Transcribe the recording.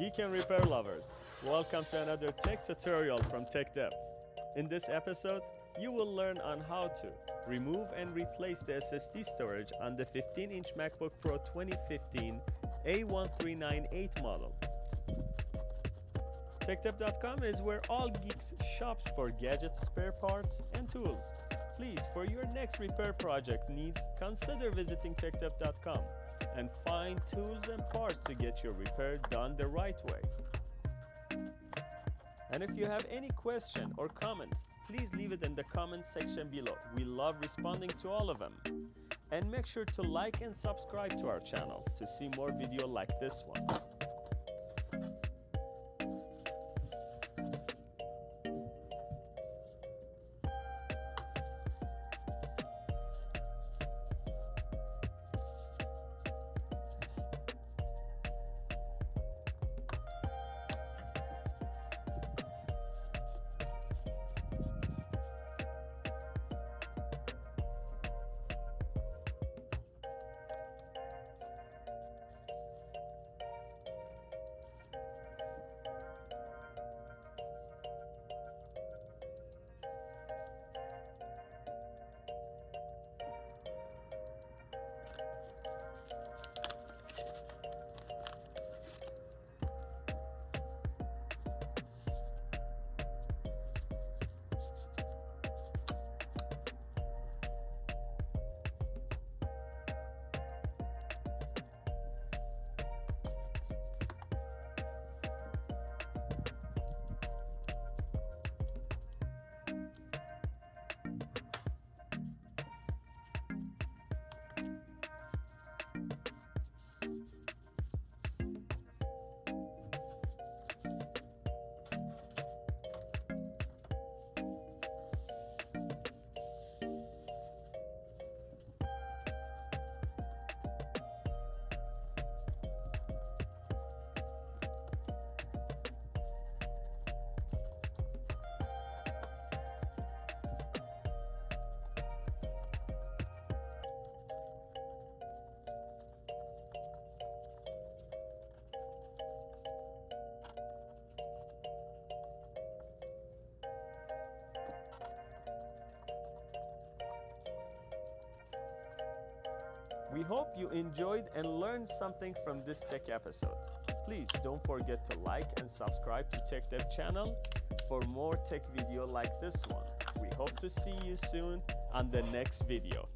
Geek and repair lovers, welcome to another tech tutorial from TEKDEP. In this episode, you will learn on how to remove and replace the SSD storage on the 15-inch MacBook Pro 2015 A1398 model. TEKDEP.com is where all geeks shops for gadgets, spare parts, and tools. Please, for your next repair project needs, consider visiting TEKDEP.com and find tools and parts to get your repair done the right way. And if you have any question or comments, please leave it in the comment section below. We love responding to all of them. And make sure to like and subscribe to our channel to see more videos like this one. We hope you enjoyed and learned something from this tech episode. Please don't forget to like and subscribe to TEKDEP channel for more tech video like this one. We hope to see you soon on the next video.